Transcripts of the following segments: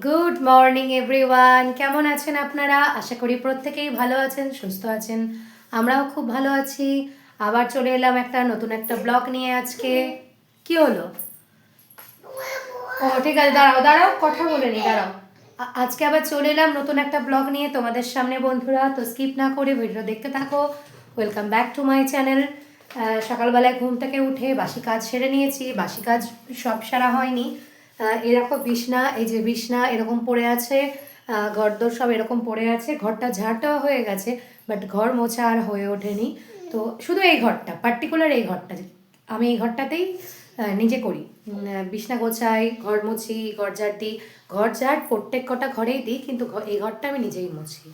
Good morning everyone, কেমন আছেন আপনারা? আশা করি প্রত্যেকেই ভালো আছেন, সুস্থ আছেন। আমরাও খুব ভালো আছি। আবার চলে এলাম নতুন একটা ব্লগ নিয়ে আজকে। কি হলো? ও ঠিক আছে, দাঁড়াও দাঁড়াও, কথা বলে নি, দাঁড়াও। আজকে আবার চলে এলাম নতুন একটা ব্লগ নিয়ে তোমাদের সামনে বন্ধুরা, তো স্কিপ না করে ভিডিও দেখতে থাকো। Welcome back to my channel. সকালবেলায় ঘুম থেকে উঠে বাসি কাজ সেরে নিয়েছি। বাসি কাজ সব সারা হয়নি। এরকম বিছনা, এই যে বিছনা এরকম পড়ে আছে, ঘরদোর সব এরকম পড়ে আছে। ঘরটা ঝাড়টাও হয়ে গেছে, বাট ঘর মোছা আর হয়ে ওঠেনি। তো শুধু এই ঘরটা, পার্টিকুলার এই ঘরটা আমি এই ঘরটাতেই নিজে করি। বিছনা গোছাই, ঘর মুছি, ঘর ঝাড় দিই। ঘর ঝাড় প্রত্যেক কটা ঘরেই দিই, কিন্তু এই ঘরটা আমি নিজেই মুছি।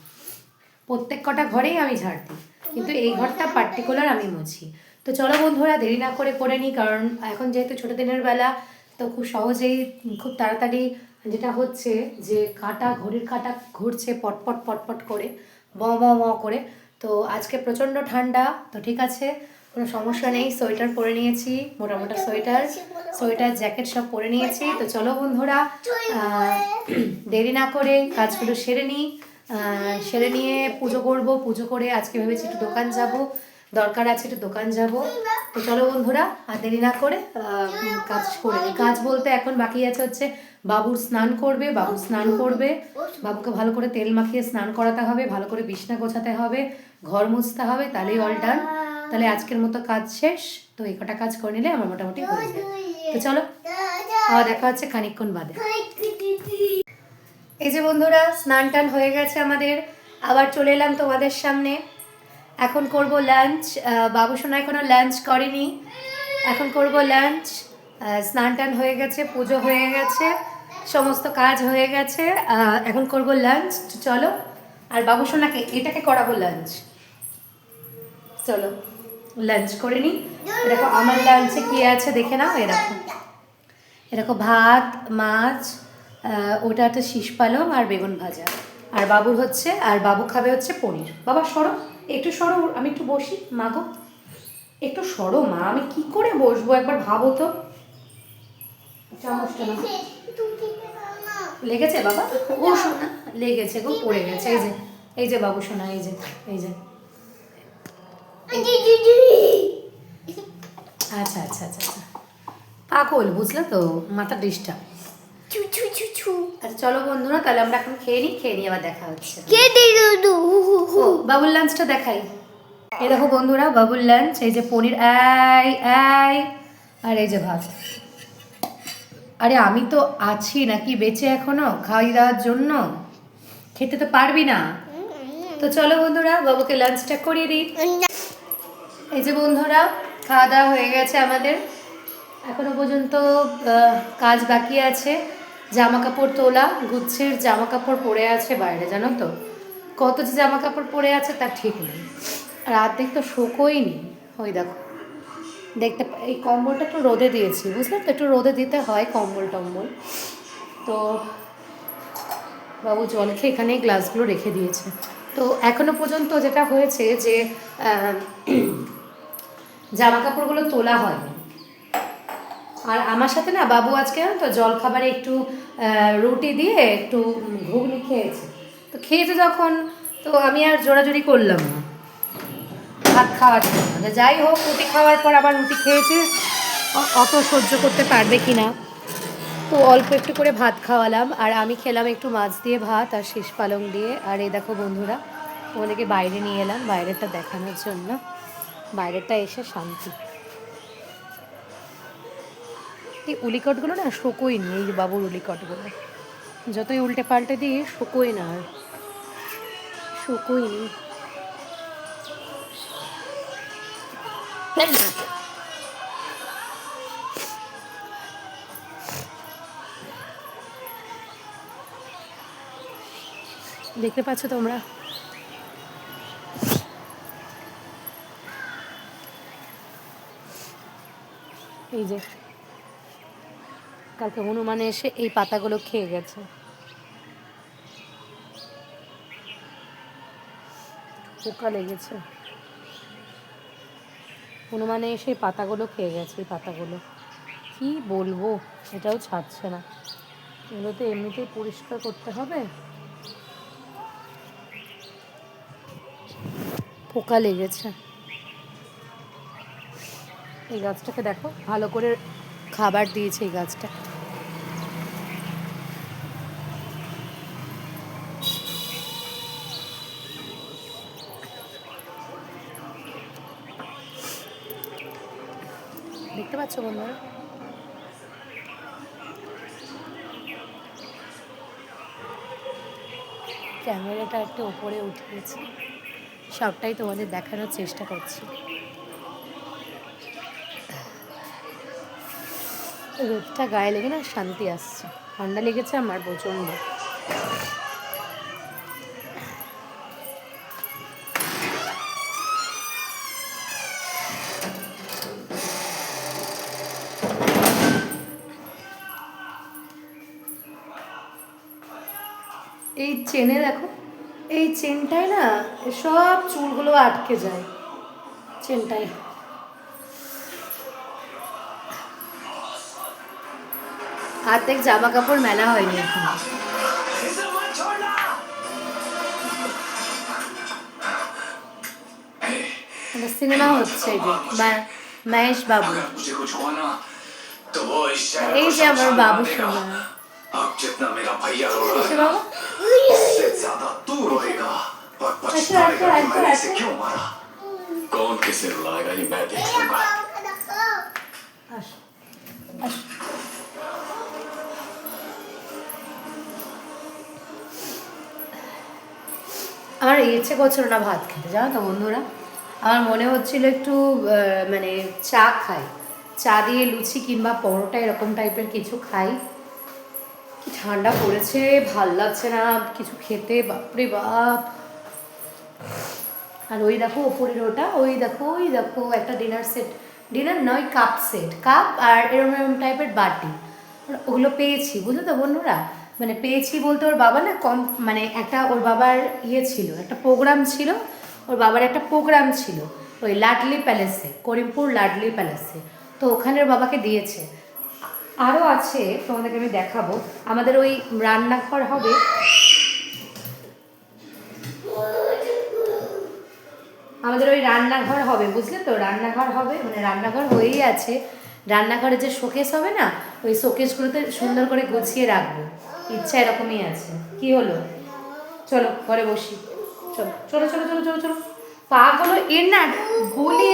প্রত্যেক কটা ঘরেই আমি ঝাড় দিই, কিন্তু এই ঘরটা পার্টিকুলার আমি মুছি। তো চলো বন্ধুরা, দেরি না করে নিই, কারণ এখন যেহেতু ছোটো দিনের বেলা, তো খুব সহজেই খুব তাড়াতাড়ি যেটা হচ্ছে যে ঘড়ির কাঁটা ঘুরছে পটপট পটপট করে, ম ম ম করে। তো আজকে প্রচণ্ড ঠান্ডা, তো ঠিক আছে, কোনো সমস্যা নেই। সোয়েটার পরে নিয়েছি, মোটা মোটা সোয়েটার জ্যাকেট সব পরে নিয়েছি। তো চলো বন্ধুরা, দেরি না করে কাজগুলো সেরে নিই। সেরে নিয়ে পুজো করব। পুজো করে আজকে ভেবেছি একটু দোকান যাব, দরকার আছে, একটু দোকান যাব। তো চলো বন্ধুরা, আর দেরি না করে কাজ করে নিই। কাজ বলতে এখন বাকি আছে হচ্ছে বাবুর স্নান করবে, বাবুকে ভালো করে তেল মাখিয়ে স্নান করাতে হবে, ভালো করে বিছনা গোছাতে হবে, ঘর মুছতে হবে, তাহলেই অল ডান। তাহলে আজকের মতো কাজ শেষ। তো এই কটা কাজ করে নিলে আমার মোটামুটি হয়ে যায়। তো চলো, আবার দেখা হচ্ছে খানিকক্ষণ বাদে। এই যে বন্ধুরা, স্নান টান হয়ে গেছে আমাদের, আবার চলে এলাম তোমাদের সামনে। এখন করব লাঞ্চ। বাবু সোনা এখনও লাঞ্চ করেনি, এখন করব লাঞ্চ। স্নান টান হয়ে গেছে, পুজো হয়ে গেছে, সমস্ত কাজ হয়ে গেছে, এখন করব লাঞ্চ। চলো, আর বাবু সোনাকে এটাকে করাবো লাঞ্চ। চলো লাঞ্চ করে নিই। দেখো আমার লাঞ্চে কী আছে দেখে নাও। এরকম ভাত, মাছ, ওটা একটা শীষ পালং আর বেগুন ভাজা। আর বাবু খাবে হচ্ছে পনির। বাবা সরো, একটু সরো, আমি একটু বসি। মা গো, একটু সরো মা, আমি কি করে বসবো একবার ভাবো তো। চামচটা না লেগেছে বাবা? ও সোনা, লেগেছে গো, পড়ে গেছে। এই যে বাবু সোনা, এই যে আচ্ছা আচ্ছা আচ্ছা আচ্ছা, পাগল, বুঝলে তো, মাথা ডিস্টার্ব। আচ্ছা চলো বন্ধুরা, তাহলে আমরা এখন খেয়ে নিই, আবার দেখা হচ্ছে। বাবুর লাঞ্চটা দেখাই। এই দেখো বন্ধুরা, বাবুর লাঞ্চ, এই যে পনির, আর এই যে ভাত। আরে আমি তো আছি নাকি বেঁচে এখনো খাওয়াই দেওয়ার জন্য? খেতে তো পারবি না। তো চলো বন্ধুরা, বাবুকে লাঞ্চটা করিয়ে দিই। এই যে বন্ধুরা, খাওয়া দাওয়া হয়ে গেছে আমাদের। এখনো পর্যন্ত কাজ বাকি আছে। জামা কাপড় তোলা, গুচ্ছের জামা কাপড় পরে আছে বাইরে, জানো তো কত যে জামা কাপড় পরে আছে তার ঠিক নেই। আর অর্ধেক তো শোকোই নেই। ওই দেখো, এই কম্বলটা একটু রোদে দিয়েছি, বুঝলে তো, একটু রোদে দিতে হয় কম্বল টম্বল। তো বাবু জল খেয়ে এখানে গ্লাসগুলো রেখে দিয়েছে। তো এখনো পর্যন্ত যেটা হয়েছে যে জামা কাপড়গুলো তোলা হয়নি। আর আমার সাথে না বাবু আজকে তো জল খাবারে একটু রুটি দিয়ে একটু ঘুগনি খেয়েছে। তো খেয়েছে যখন, তো আমি আর জোরাজুরি করলাম না ভাত খাওয়ার জন্য। যাই হোক, রুটি খাওয়ার পর আবার রুটি খেয়েছে, অত সহ্য করতে পারবে কি না, তো অল্প একটু করে ভাত খাওয়ালাম। আর আমি খেলাম একটু মাছ দিয়ে ভাত আর শীষ পালং দিয়ে। আর এই দেখো বন্ধুরা, ওদেরকে বাইরে নিয়ে এলাম বাইরেটা দেখানোর জন্য। বাইরেটা এসে শান্তি। এই উলিকটগুলো না শোকোই নি, এই বাবুর উলিকটগুলো যতই উল্টে পাল্টে দিই শোকোই না, আর শোকোই নি। দেখতে পাচ্ছ তোমরা? এই যে কালকে হনুমানে এসে এই পাতাগুলো খেয়ে গেছে। পোকা লেগেছে, হনুমানে এসে পাতাগুলো খেয়ে গেছে। এই পাতাগুলো কি বলবো, এটাও ছাড়ছে না। এগুলো তো এমনিতেই পরিষ্কার করতে হবে, পোকা লেগেছে। এই গাছটাকে দেখো, ভালো করে খাবার দিয়েছে এই গাছটা। দেখতে পাচ্ছ বন্ধুরা? ক্যামেরাটা একটু ওপরে উঠিয়েছে, সবটাই তোমাদের দেখানোর চেষ্টা করছি। রোদটা গায়ে লেগে না শান্তি আসছে, ঠান্ডা লেগেছে আমার প্রচণ্ড। এই চেনে দেখো, এই চেনটায় না সব চুলগুলো আটকে যায় চেনটায়। হাতে জামা কাপড় মেলা হয়নি এখন। সিনেমা হচ্ছে এই যে মহেশ বাবু, এই যে আমার বাবু সোনা। कौन किसे रुलाएगा ये मैं देखूंगा। আমার ইচ্ছে করছিল না ভাত খেতে, জানো তো বন্ধুরা। আমার মনে হচ্ছিল একটু মানে চা খাই, চা দিয়ে লুচি কিংবা পরোটা এরকম টাইপের কিছু খাই। কি ঠান্ডা পড়েছে, ভাল লাগছে না কিছু খেতে, বাপরে বাপ। আর ওই দেখো ওপরের ওটা, ওই দেখো একটা ডিনার সেট, ডিনার নয় কাপ সেট, কাপ আর এরকম এরকম টাইপের বাটি, ওগুলো পেয়েছি বুঝলো তো বন্ধুরা। মানে পেয়েছি বলতে ওর বাবা না কম, মানে একটা ওর বাবার ইয়ে ছিল, একটা প্রোগ্রাম ছিল, ওর বাবার একটা প্রোগ্রাম ছিল ওই লাডলি প্যালেসে, করিমপুর লাডলি প্যালেসে, তো ওখানের বাবাকে দিয়েছে। আরও আছে, তোমাদেরকে আমি দেখাবো। আমাদের ওই রান্নাঘর হবে, আমাদের ওই রান্নাঘর হবে বুঝলে তো, রান্নাঘর হবে, মানে রান্নাঘর হয়েই আছে। রান্নাঘরে যে শোকেস হবে না, ওই শোকেসগুলোতে সুন্দর করে গুছিয়ে রাখবো, ইচ্ছা এরকমই আছে। কি হলো, চলো ঘরে বসি, চলো চলো চলো চলো চলো চলো। পাগুলো এর না বলি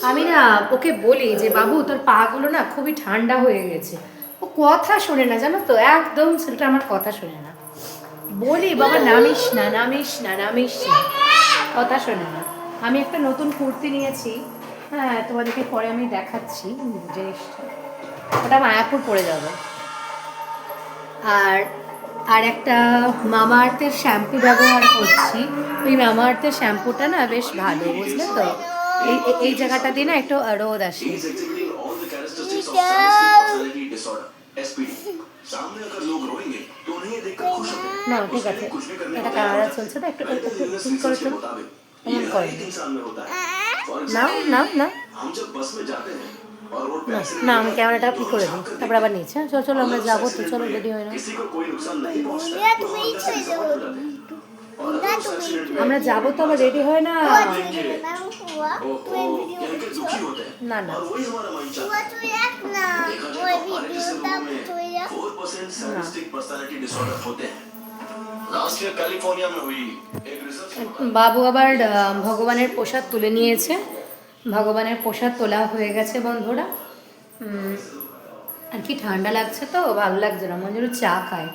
আমি না ওকে বলি যে বাবু তোর পাগুলো না খুবই ঠান্ডা হয়ে গেছে, ও কথা শোনে না জানো তো, একদম ছেলেটা আমার কথা শোনে না। বলি বাবা নামিস না নামিস না নামিস না, কথা শোনে না। আমি একটা নতুন কুর্তি নিয়েছি, হ্যাঁ তোমাদেরকে পরে আমি দেখাচ্ছি জিনিসটা, ওটা মায়াপুর পরে যাবে। আর আর একটা মামা আর্থের শ্যাম্পু ব্যবহার করছি, ওই মামা আর্থের শ্যাম্পুটা না বেশ ভালো বুঝলে তো। এই এই জায়গাটা দিয়ে না একটু রোদ আসে। না ঠিক আছে, এটা কানাডা চলছে তো, একটু একটু ঠিক করে চলো, এমন করে না না না না, আমি ক্যামেরাটা কি করে দিই, তারপর আবার নিচ্ছে। হ্যাঁ চলো চলো আমরা যাবো তো, চলো রেডি হয়ে না, আমরা যাবো তো, আবার রেডি হয় না। না না বাবু আবার ভগবানের প্রসাদ তুলে নিয়েছে, ভগবানের প্রসাদ তোলা হয়ে গেছে বন্ধুরা। আর কি ঠান্ডা লাগছে তো, ভালো লাগছে না, মনে হলো চা খায়।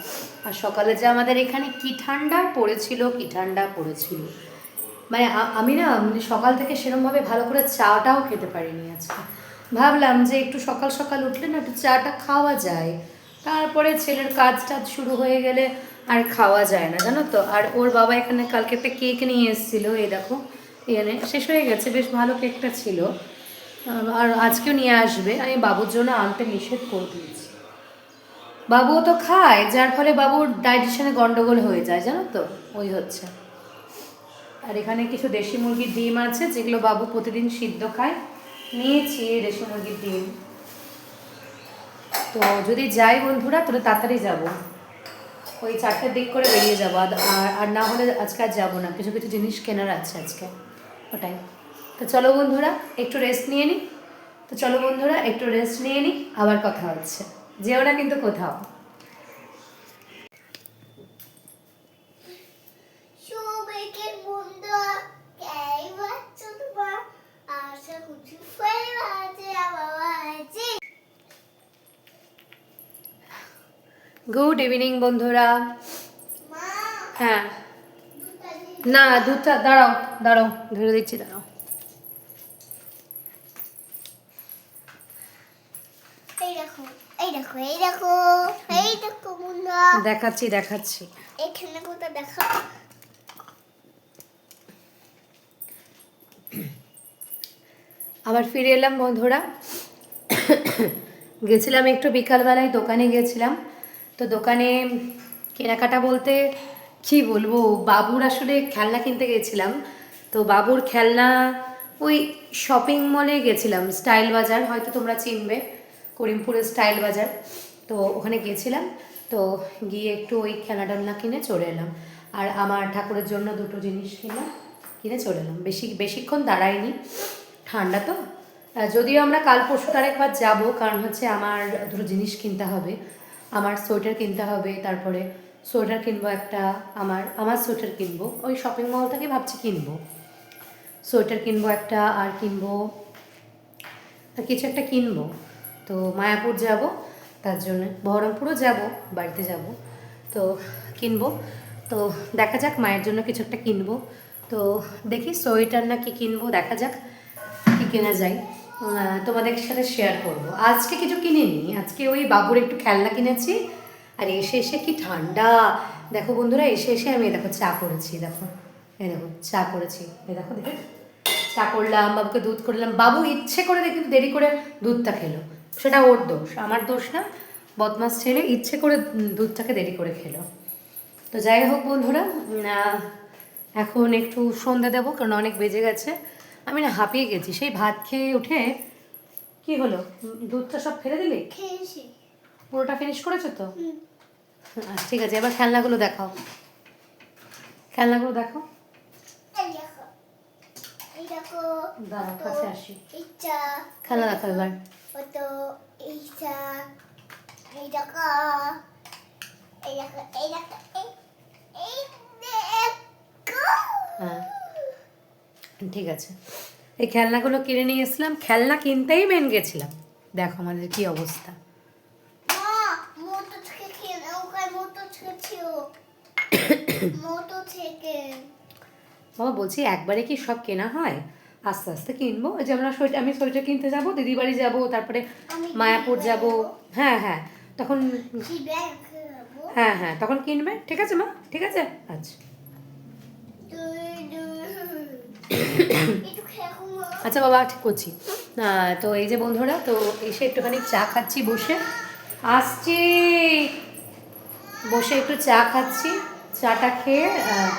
আর সকালে যে আমাদের এখানে কি ঠান্ডা পড়েছিল, কি ঠান্ডা পড়েছিল, মানে আমি না সকাল থেকে সেরকমভাবে ভালো করে চাটাও খেতে পারিনি আজকে। ভাবলাম যে একটু সকাল সকাল উঠলে না একটু চাটা খাওয়া যায়, তারপরে ছেলের কাজ টাজ শুরু হয়ে গেলে আর খাওয়া যায় না জানো তো। আর ওর বাবা এখানে কালকে একটা কেক নিয়ে এসেছিলো, এই দেখো এখানে শেষ হয়ে গেছে, বেশ ভালো কেকটা ছিল, আর আজকেও নিয়ে আসবে। আমি বাবুর জন্য আনতে নিষেধ করে দিয়েছি, বাবুও তো খায়, যার ফলে বাবুর ডাইজেশনে গন্ডগোল হয়ে যায় জানো তো, ওই হচ্ছে। আর এখানে কিছু দেশি মুরগির ডিম আছে যেগুলো বাবু প্রতিদিন সিদ্ধ খায়, নিয়েছি দেশি মুরগির ডিম। তো যদি যাই বন্ধুরা তাহলে তাড়াতাড়ি যাব, ওই 4টার দিক করে বেরিয়ে যাবো। আর না হলে আজকে আর যাবো না, কিছু কিছু জিনিস কেনার আছে আজকে, ওটাই। তো চলো বন্ধুরা একটু রেস্ট নিয়ে নিই। তো চলো বন্ধুরা একটু রেস্ট নিয়ে নিই, আবার কথা হচ্ছে। যেও না কিন্তু কোথাও। সবাইকে বন্ধু কেমন আছো তোমার? আশা করছি ভালো আছে, আমার আছে। গুড ইভিনিং বন্ধুরা। মা হ্যাঁ, দুধটা দিয়ে না দুধটা দাঁড়াও দাঁড়াও, ধরে দিচ্ছি, দাঁড়াও। এই দেখো, এই দেখো, এই দেখো, এই দেখো বন্ধু, দেখাচ্ছি দেখাচ্ছি। এখানে কোথা দেখো। আবার ফিরে এলাম বন্ধুরা। গেছিলাম একটু বিকালবেলায় দোকানে গেছিলাম। তো দোকানে কেনাকাটা বলতে কি বলবো, বাবুর আসলে খেলনা কিনতে গেছিলাম। তো বাবুর খেলনা ওই শপিং মলে গেছিলাম, স্টাইল বাজার, হয়তো তোমরা চিনবে, করিমপুরের স্টাইল বাজার। তো ওখানে গেছিলাম। তো গিয়ে একটু ওই খেলনা টেলনা কিনে চলে এলাম। আর আমার ঠাকুরের জন্য দুটো জিনিস কিনে চলে এলাম। বেশিক্ষণ দাঁড়াইনি, ঠান্ডা তো। যদিও আমরা কাল পরশু আরেকবার যাব, কারণ হচ্ছে আমার দুটো জিনিস কিনতে হবে। আমার সোয়েটার কিনতে হবে, তারপরে সোয়েটার কিনবো একটা, আমার সোয়েটার কিনবো, ওই শপিং মল থেকে ভাবছি কিনবো। সোয়েটার কিনবো একটা, আর কিনবো আর কিছু একটা কিনবো। তো মায়াপুর যাব, তার জন্য বহরমপুরও যাব, বাড়িতে যাব। তো কিনবো। তো দেখা যাক, মায়ের জন্য কিছু একটা কিনবো। তো দেখি সোয়েটার না কি কিনবো, দেখা যাক কি কেনা যায়। তোমাদের সাথে শেয়ার করবো। আজকে কিছু কিনিনি, আজকে ওই বাবুর একটু খেলনা কিনেছি। আর এসে এসে কি ঠান্ডা দেখো বন্ধুরা, এসে এসে আমি দেখো চা করেছি, দেখো এই দেখো চা করেছি, এই দেখো দেখে চা করলাম, বাবুকে দুধ করলাম। বাবু ইচ্ছে করে কিন্তু দেরি করে দুধটা খেলো, সেটা ওর দোষ, আমার দোষ না। বদমাস ছেলে ইচ্ছে করে দুধটাকে দেরি করে খেলো। তো যাই হোক বন্ধুরা, এখন একটু সন্ধে দেবো, কারণ অনেক বেজে গেছে। আমি না হাঁপিয়ে গেছি সেই ভাত খেয়ে উঠে। কি হলো, দুধটা সব ফেলে দিলি? খেয়েছি। পুরোটা ফিনিশ করেছো তো? ঠিক আছে, এবার খেলনাগুলো দেখাও, খেলনাগুলো দেখো। এই দেখো, এই দেখো, দাঁড়াও কাছে আসি, এইটা খেলনা দেখো এবার। কত, এইটা, এই দেখো, এই দেখো, এই দেখো, এই দেখো। হ্যাঁ ঠিক আছে, এই খেলনাগুলো কিনে নিয়ে এসলাম, খেলনা কিনতেই মেন গেছিলাম। দেখো আমাদের কি অবস্থা। মা, মোটর থেকে খেলে, ওখানে মোটর থেকে ছিল। মোটর থেকে। বাবা বলছি একবারে কি সব কেনা হয়? আস্তে আস্তে কিনবো। ওই যে আমি সোয়েটার কিনতে যাবো, দিদির বাড়ি যাবো, তারপরে আমি মায়াপুর দিদির যাব। বাড়ি যাবো। হ্যাঁ হ্যাঁ, তখন কি ব্যাগ খাবো? হ্যাঁ হ্যাঁ তখন কিনবে, ঠিক আছে মা, ঠিক আছে। আচ্ছা একটু খেয়ে মা। আচ্ছা বাবা, ঠিক করছি। তো এই যে বন্ধুরা, তো এসে একটুখানি চা খাচ্ছি বসে, আসছি বসে একটু চা খাচ্ছি। চাটা খেয়ে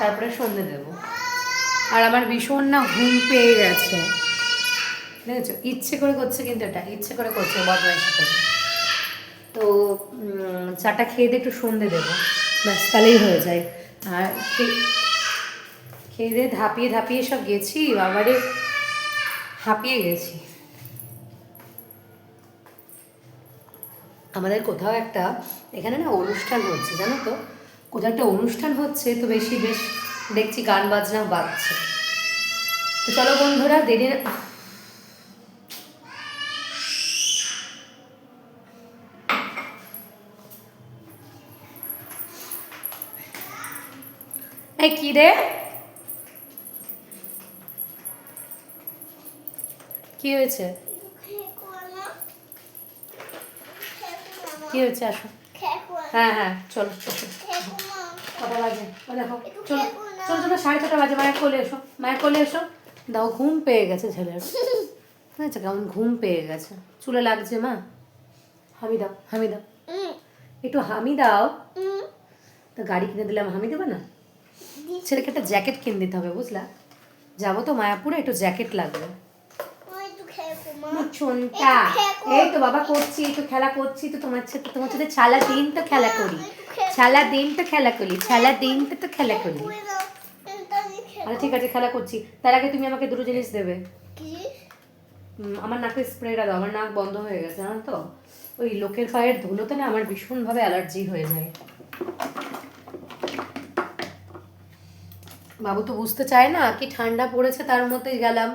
তারপরে সন্ধে দেবো। আর আমার ভীষণ না ঘুম পেয়ে গেছে, দেখেছো, ইচ্ছে করে করছে, কিন্তু এটা ইচ্ছে করে করছে, বদমাইশি করে। তো চাটা খেয়ে দিয়ে একটু সন্ধে দেবো, ব্যাস তাহলেই হয়ে যায়। আর খেয়ে দিয়ে ধাপিয়ে ধাপিয়ে সব গেছি, বাবারে হাঁপিয়ে গেছি। আমাদের কোথাও একটা এখানে না অনুষ্ঠান হচ্ছে, জানো তো, কোথাও একটা অনুষ্ঠান হচ্ছে, তো বেশ দেখছি গান বাজনা বাজছে। তো চলো বন্ধুরা, দেরি না, এই কি রে, কি হয়েছে, একটু খেয়ে মা। কি হয়েছে, আসো। খেয়ে হ্যাঁ হ্যাঁ চলো এসো। খেয়ে মা। কটা বাজে ও দেখো, একটু চলো খেয়ে না। চলো চলো, 6:30 বাজে, মায়ের কোলে এসো, মায়ের কোলে এসো। দাও, ঘুম পেয়ে গেছে ছেলের, বুঝেছো কেমন ঘুম পেয়ে গেছে, চুলে লাগছে। মা হামি দাও, হামি দাও, একটু হামি দাও। তো গাড়ি কিনে দিলাম, হামি দেবে না? ছেলেকে একটা জ্যাকেট কিনে দিতে হবে, বুঝলা, যাবো তো মায়াপুরে, একটু জ্যাকেট লাগবে। মা একটু খেয়ে মোচনটা এই তো বাবা করছি, এই তো খেলা করছি, তো তোমার সাথে সারা দিন তো খেলা করি, সারা দিন তো খেলা করি, সারা দিন তো খেলা করি। আচ্ছা ঠিক আছে, খেলা করছি, তার আগে তুমি আমাকে দুটো জিনিস দেবে। আমার নাকে স্প্রেটা দাও, আমার নাক বন্ধ হয়ে গেছে জানো তো, ওই লোকের পায়ের ধুলোতে না আমার ভীষণভাবে অ্যালার্জি হয়ে যায়। বাবু তো বুঝতে চায় না, কি ঠান্ডা পড়েছে তার মধ্যেই গেলাম।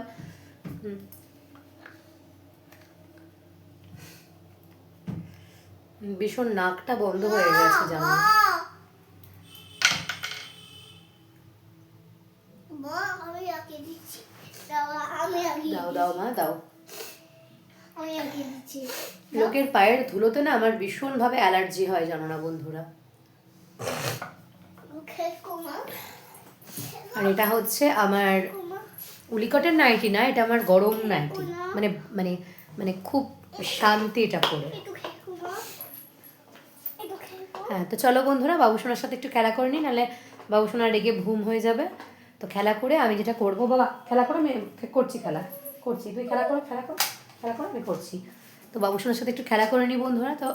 ভীষণ নাকটা বন্ধ হয়ে গেছে জানো। দাও দাও মা দাও। লোকের পায়ের ধুলোতে না আমার ভীষণ ভাবে অ্যালার্জি হয় জানো না বন্ধুরা। আর এটা হচ্ছে আমার উলিকটের নাইটি না, এটা আমার গরম নাইটি, মানে মানে মানে খুব শান্তি এটা পরে। হ্যাঁ তো চলো বন্ধুরা, বাবুসোনার সাথে একটু খেলা করে নিই, নাহলে বাবুসোনা রেগে ঘুম হয়ে যাবে। তো খেলা করে আমি যেটা করবো, বাবা খেলা করে আমি করছি, খেলা করছি, তুই খেলা করো, খেলা করো, খেলা করো, আমি করছি। তো বাবুসোনার সাথে একটু খেলা করে নিই বন্ধুরা। তো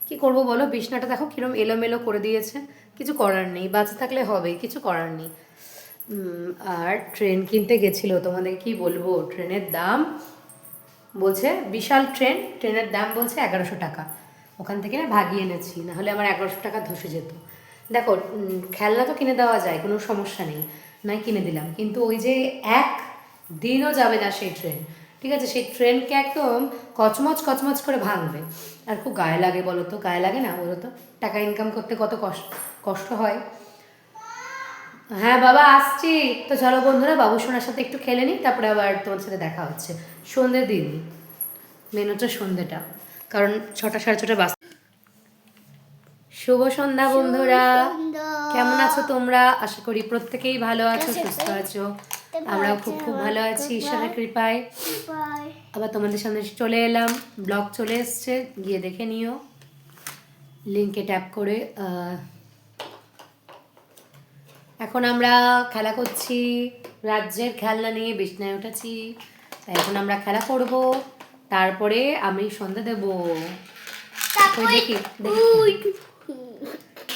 কি করব বলো, বিছনাটা দেখো কিরম এলোমেলো করে দিয়েছে, কিছু করার নেই, বাচ্চা থাকলে হবে, কিছু করার নেই। আর ট্রেন কিনতে গেছিলো, তোমাদের কি বলবো, ট্রেনের দাম বলছে, বিশাল ট্রেনের দাম বলছে 1100 টাকা। ওখান থেকে না ভাগিয়ে এনেছি, নাহলে আমার 1100 টাকা ধসে যেত। দেখো খেলনা তো কিনে দেওয়া যায়, কোনো সমস্যা নেই, নাই কিনে দিলাম, কিন্তু ওই যে এক দিনও যাবে না সেই ট্রেন, ঠিক আছে, সেই ট্রেনকে একদম কচমচ কচমচ করে ভাঙবে। আর খুব গায়ে লাগে বলো তো, গায়ে লাগে না বলো তো, টাকা ইনকাম করতে কত কষ্ট হয়। হ্যাঁ বাবা আসছি। তো চলো বন্ধুরা, বাবুসোনার সাথে একটু খেলে নিই, তারপরে আবার তোমার সাথে দেখা হচ্ছে। সন্ধ্যের দিন মেন হচ্ছে সন্ধ্যেটা, কারণ 6টা 6:30 বাজে। শুভ সন্ধ্যা বন্ধুরা, কেমন আছো তোমরা? আশা করি প্রত্যেকেই ভালো আছো, সুস্থ আছো। আমরাও খুব খুব ভালো আছি ঈশ্বরের কৃপায়। আবার তোমাদের সামনে চলে এলাম, ব্লগ চলে এসছে, গিয়ে দেখে নিও লিঙ্কে ট্যাপ করে। এখন আমরা খেলা করছি, রাজ্যের খেলনা নিয়ে বিছনায় উঠেছি, তাই এখন আমরা খেলা করব, তারপরে আমি সন্ধ্যা দেব। ওই দেখি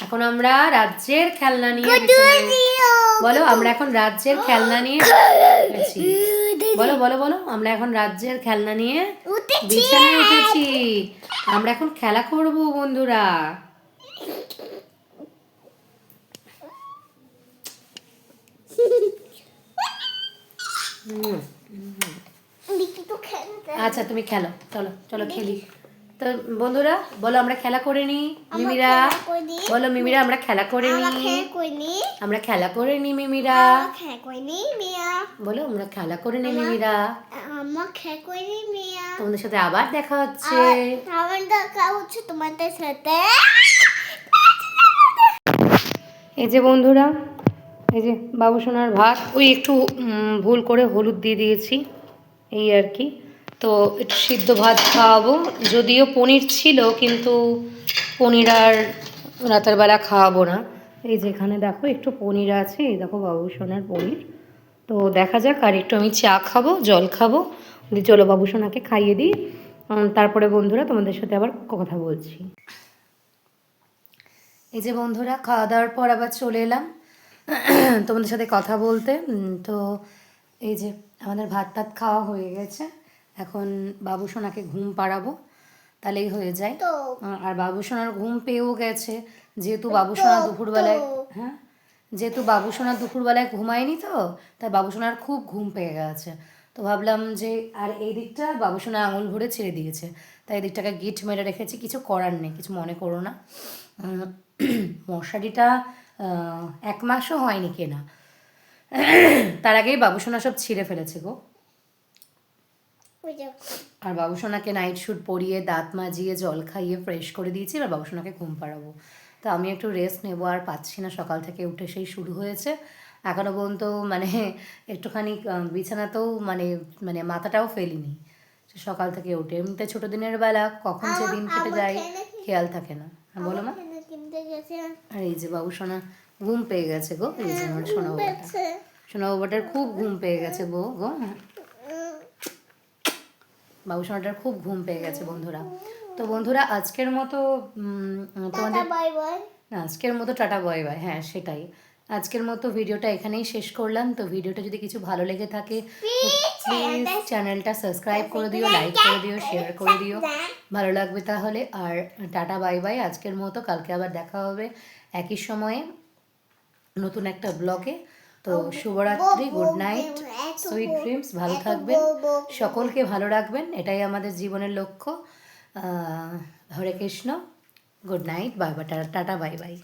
এখন আমরা রাজ্যের খেলনা নিয়ে বলো, আমরা এখন রাজ্যের খেলনা নিয়ে বলো বলো বলো, আমরা এখন রাজ্যের খেলনা নিয়ে বিছানায় উঠেছি, আমরা এখন খেলা করব বন্ধুরা। আচ্ছা তুমি খেলো, চলো চলো খেলি। তো বন্ধুরা বলো, আমরা খেলা করে নি, মিমিরা বলো, মিমিরা আমরা খেলা করে নি, আমরা খেলা করে নি মিমিরা বলো, আমরা খেলা করে নি মিমিরা। তোমাদের সাথে আবার দেখা হচ্ছে, তোমাদের সাথে। এই যে বন্ধুরা, এই যে বাবুসোনার ভাত, ওই একটু ভুল করে হলুদ দিয়ে দিয়েছি, এই আর কি। তো একটু সিদ্ধ ভাত খাওয়াবো, যদিও পনির ছিল, কিন্তু পনির আর রাতের বেলা খাওয়াবো না। এই যে এখানে দেখো একটু পনির আছে, এই দেখো বাবুসোনার পনির। তো দেখা যাক, আর একটু আমি চা খাবো, জল খাবো, দিয়ে চলো বাবুসোনাকে খাইয়ে দিই, তারপরে বন্ধুরা তোমাদের সাথে আবার কথা বলছি। এই যে বন্ধুরা, খাওয়া দাওয়ার পর আবার চলে এলাম তোমাদের সাথে কথা বলতে। তো এই যে আমাদের ভাত টাত খাওয়া হয়ে গেছে, এখন বাবুসোনাকে ঘুম পাড়াবো, তাহলেই হয়ে যায়। আর বাবুসোনার ঘুম পেয়েও গেছে, যেহেতু বাবুসোনা দুপুরবেলায়, হ্যাঁ যেহেতু বাবুসোনা দুপুরবেলায় ঘুমায়নি, তো তাই বাবুসোনার খুব ঘুম পেয়ে গেছে। তো ভাবলাম যে, আর এই দিকটা বাবুসোনা আঙুল ভরে ছেড়ে দিয়েছে, তাই এই দিকটাকে গিট মেরে রেখেছি, কিছু করার নেই, কিছু মনে করো না। মশারিটা 1 মাসও হয়নি কেনা, তার আগেই বাবুসোনা সব ছিঁড়ে ফেলেছে গো। আর বাবুসোনাকে নাইট স্যুট পরিয়ে, দাঁত মাজিয়ে, জল খাইয়ে ফ্রেশ করে দিয়েছি, এবার বাবুসোনাকে ঘুম পাড়াবো। তো আমি একটু রেস্ট নেবো, আর পাচ্ছি না, সকাল থেকে উঠে সেই শুরু হয়েছে, এখনও পর্যন্ত মানে একটুখানি বিছানাতেও মানে মানে মাথাটাও ফেলিনি, সকাল থেকে উঠে। এমনিতে ছোটো দিনের বেলা কখন যে দিন কেটে যায় খেয়াল থাকে না। বলো মা। আর এই যে বাবুসোনা ঘুম পেয়ে গেছে গো, এই যে আমার সোনা বাবাটা, সোনা বাবাটার খুব ঘুম পেয়ে গেছে গো। বাবুসোনাটার খুব ঘুম পেয়ে গেছে বন্ধুরা। তো বন্ধুরা আজকের মতো তোমাদের বাই বাই। না আজকের মতো টাটা বাই বাই, হ্যাঁ সেটাই, আজকের মতো ভিডিওটা এখানেই শেষ করলাম। তো ভিডিওটা যদি কিছু ভালো লেগে থাকে প্লিজ চ্যানেলটা সাবস্ক্রাইব করে দিও, লাইক করে দিও, শেয়ার করে দিও, ভালো লাগবে তাহলে। আর টাটা বাই বাই আজকের মতো, কালকে আবার দেখা হবে একই সময়ে নতুন একটা ব্লগে। তো শুভরাত্রি, গুড নাইট, সুইট ড্রিমস, ভালো থাকবেন, সকলকে ভালো রাখবেন, এটাই আমাদের জীবনের লক্ষ্য। Hare Krishna, good night, bye bye, tata bye by.